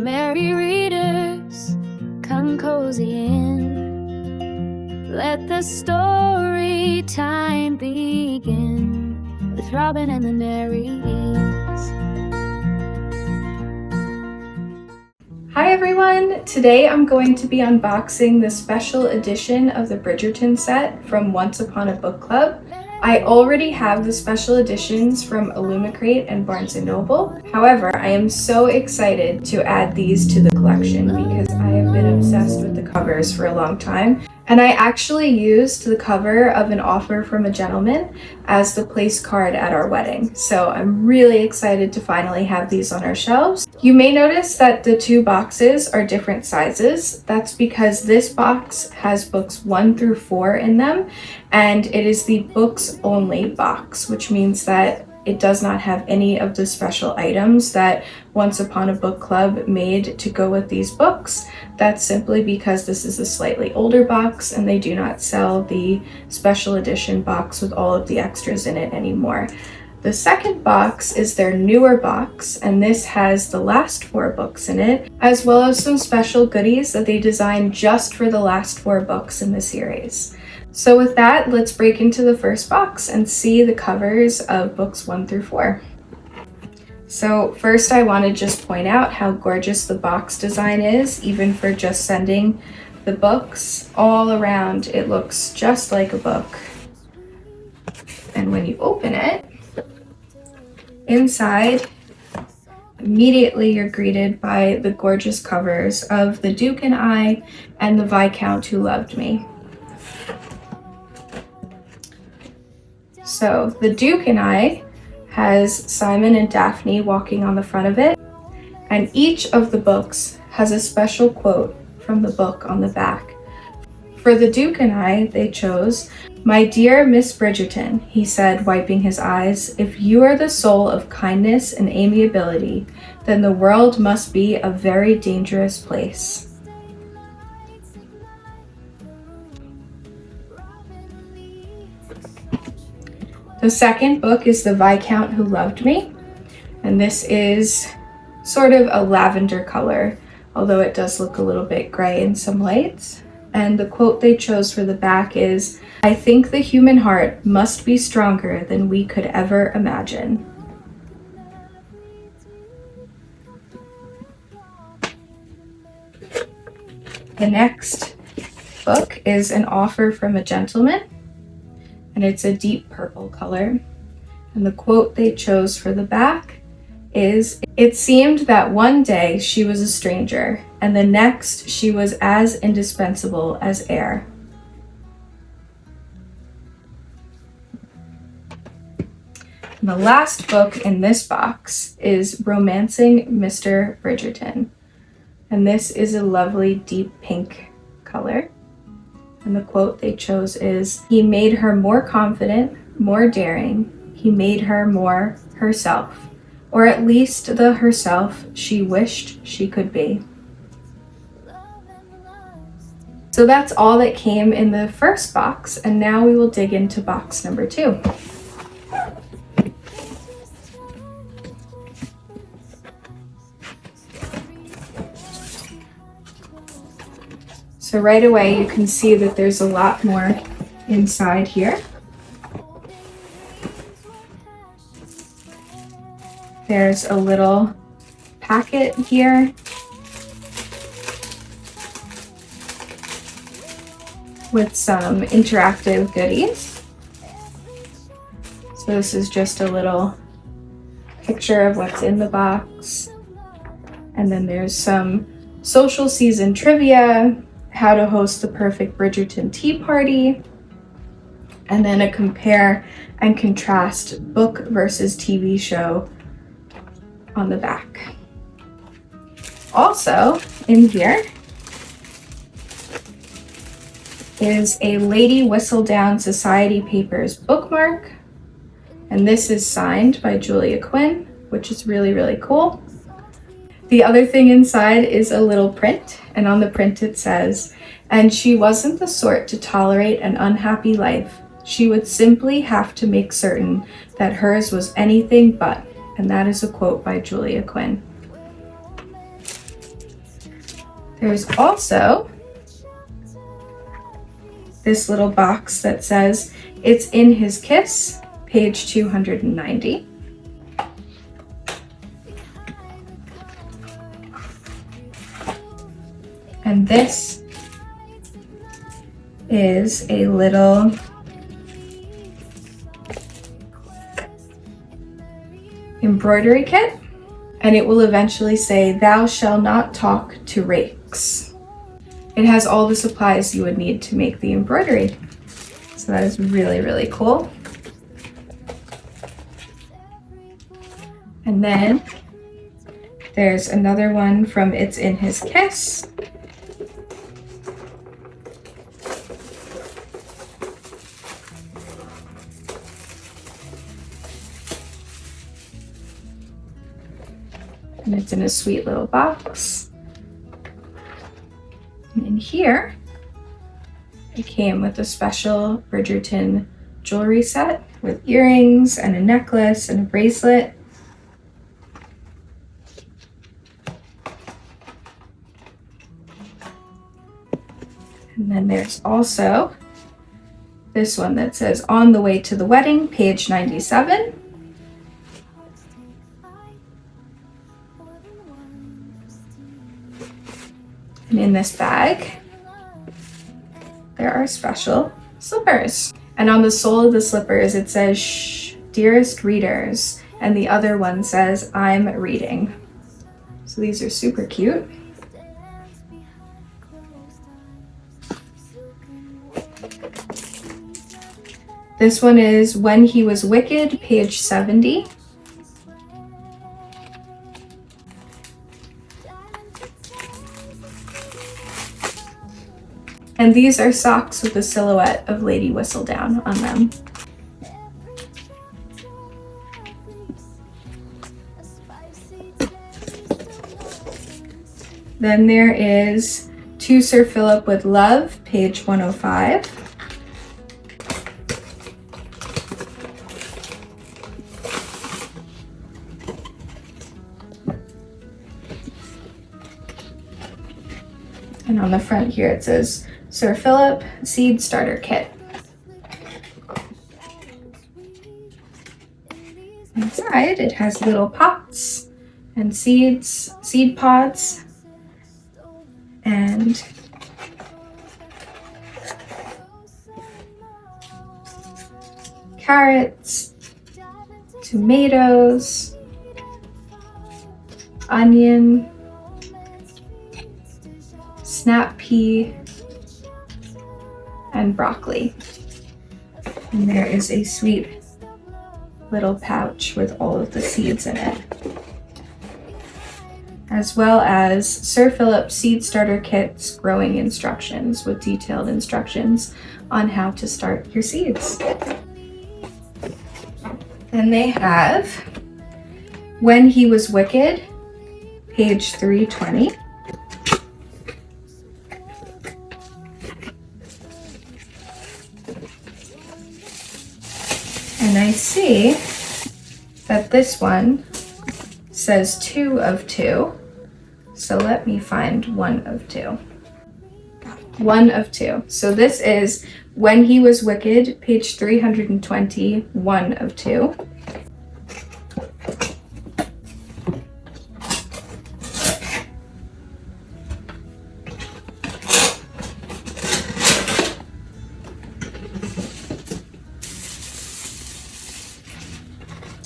merry readers, come cozy in. Let the story time begin with Robyn and the Marys. Hi everyone! Today I'm going to be unboxing the special edition of the Bridgerton set from Once Upon a Book Club. I already have the special editions from Illumicrate and Barnes & Noble. However, I am so excited to add these to the collection because I have been obsessed with the covers for a long time. And I actually used the cover of An Offer from a Gentleman as the place card at our wedding. So I'm really excited to finally have these on our shelves. You may notice that the two boxes are different sizes. That's because this box has books 1 through 4 in them, and it is the books only box, which means that it does not have any of the special items that Once Upon a Book Club made to go with these books. That's simply because this is a slightly older box and they do not sell the special edition box with all of the extras in it anymore. The second box is their newer box, and this has the last 4 books in it, as well as some special goodies that they designed just for the last 4 books in the series. So with that, let's break into the first box and see the covers of books 1 through 4. So first I want to just point out how gorgeous the box design is, even for just sending the books. All around it looks just like a book. And when you open it, inside, immediately you're greeted by the gorgeous covers of The Duke and I and The Viscount Who Loved Me. So The Duke and I has Simon and Daphne walking on the front of it, and each of the books has a special quote from the book on the back. For The Duke and I, they chose, "My dear Miss Bridgerton," he said, wiping his eyes, "if you are the soul of kindness and amiability, then the world must be a very dangerous place." The second book is The Viscount Who Loved Me, and this is sort of a lavender color, although it does look a little bit gray in some lights. And the quote they chose for the back is, "I think the human heart must be stronger than we could ever imagine." The next book is An Offer from a Gentleman, and it's a deep purple color. And the quote they chose for the back is, "It seemed that one day she was a stranger, and the next she was as indispensable as air." And the last book in this box is Romancing Mr. Bridgerton. And this is a lovely deep pink color. And the quote they chose is, "He made her more confident, more daring. He made her more herself, or at least the herself she wished she could be." So that's all that came in the first box, and now we will dig into box number 2. So right away you can see that there's a lot more inside here. There's a little packet here with some interactive goodies. So this is just a little picture of what's in the box. And then there's some social season trivia, how to host the perfect Bridgerton tea party, and then a compare and contrast book versus TV show on the back. Also in here is a Lady Whistledown Society Papers bookmark, and this is signed by Julia Quinn, which is really, really cool. The other thing inside is a little print, and on the print it says, "And she wasn't the sort to tolerate an unhappy life. She would simply have to make certain that hers was anything but." And that is a quote by Julia Quinn. There's also this little box that says It's in His Kiss, page 290. And this is a little embroidery kit, and it will eventually say, "Thou shalt not talk to rakes." It has all the supplies you would need to make the embroidery. So that is really, really cool. And then there's another one from It's in His Kiss. And it's in a sweet little box. And in here, it came with a special Bridgerton jewelry set with earrings and a necklace and a bracelet. And then there's also this one that says On the Way to the Wedding, page 97. And in this bag, there are special slippers. And on the sole of the slippers, it says, "Shh, dearest readers." And the other one says, "I'm reading." So these are super cute. This one is When He Was Wicked, page 70. And these are socks with the silhouette of Lady Whistledown on them. Then there is To Sir Phillip with Love, page 105. And on the front here it says, Sir Phillip Seed Starter Kit. Inside it has little pots and seeds, seed pods, and carrots, tomatoes, onion, snap pea, and broccoli. And there is a sweet little pouch with all of the seeds in it, as well as Sir Phillip Seed Starter Kit's growing instructions with detailed instructions on how to start your seeds. Then they have When He Was Wicked, page 320. And I see that this one says 2 of 2. So let me find 1 of 2. 1 of 2. So this is When He Was Wicked, page 320, 1 of 2.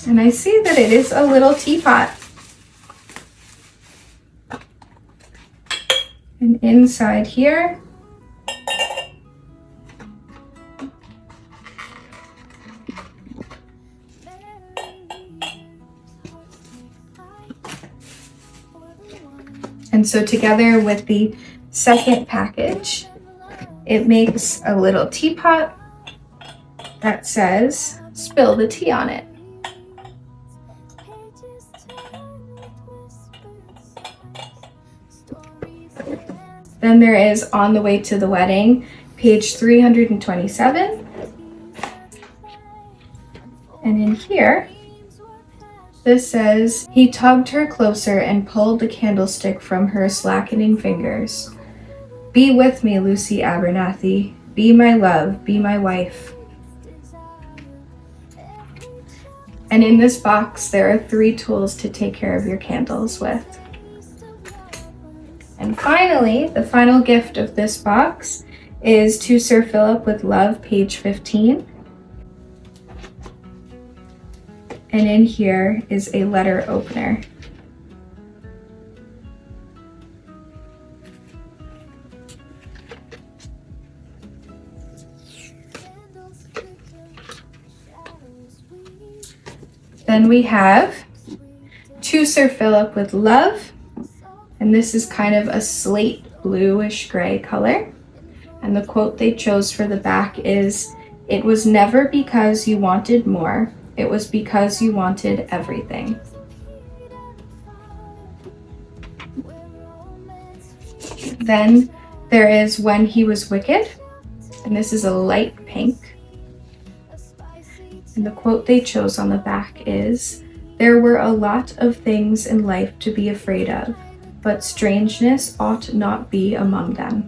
And I see that it is a little teapot. And inside here, and so together with the second package, it makes a little teapot that says, "Spill the tea" on it. Then there is On the Way to the Wedding, page 327. And in here, This says, he tugged her closer and pulled the candlestick from her slackening fingers. Be with me, Lucy Abernathy. Be my love, be my wife. And in this box, there are 3 tools to take care of your candles with. And finally, the final gift of this box is to Sir Phillip with love, page 15. And in here is a letter opener. Then we have to Sir Phillip with love, and this is kind of a slate bluish gray color. And the quote they chose for the back is, "It was never because you wanted more, it was because you wanted everything." Then there is When He Was Wicked, and this is a light pink. And the quote they chose on the back is, "There were a lot of things in life to be afraid of, but strangeness ought not be among them."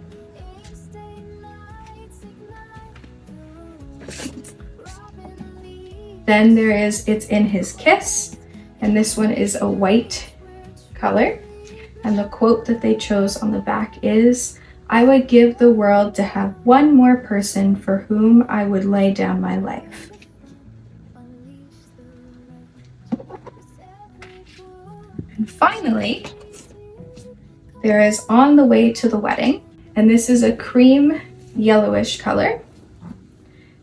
Then there is It's in His Kiss, and this one is a white color. And the quote that they chose on the back is, "I would give the world to have one more person for whom I would lay down my life." And finally, there is On the Way to the Wedding, and this is a cream yellowish color.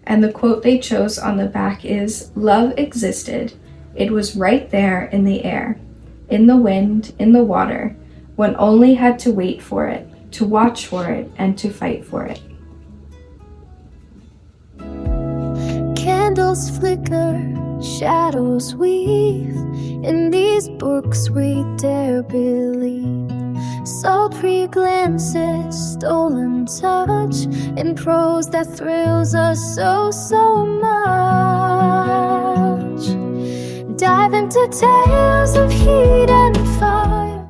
And the quote they chose on the back is, "Love existed. It was right there in the air, in the wind, in the water. One only had to wait for it, to watch for it, and to fight for it." Candles flicker, shadows weave. In these books we dare believe. Sultry glances, stolen touch, in prose that thrills us so much. Dive into tales of heat and fire.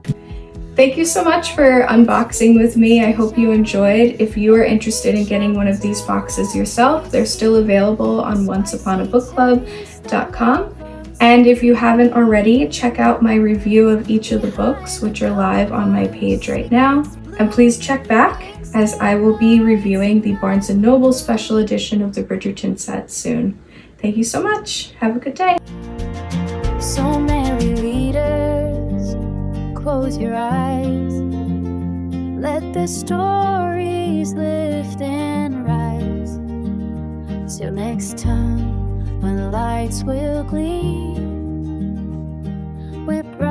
Thank you so much for unboxing with me. I hope you enjoyed. If you are interested in getting one of these boxes yourself, they're still available on onceuponabookclub.com. And if you haven't already, check out my review of each of the books, which are live on my page right now. And please check back, as I will be reviewing the Barnes & Noble special edition of the Bridgerton set soon. Thank you so much. Have a good day. So many readers, close your eyes. Let the stories lift and rise. Till next time, when lights will gleam, we're bright.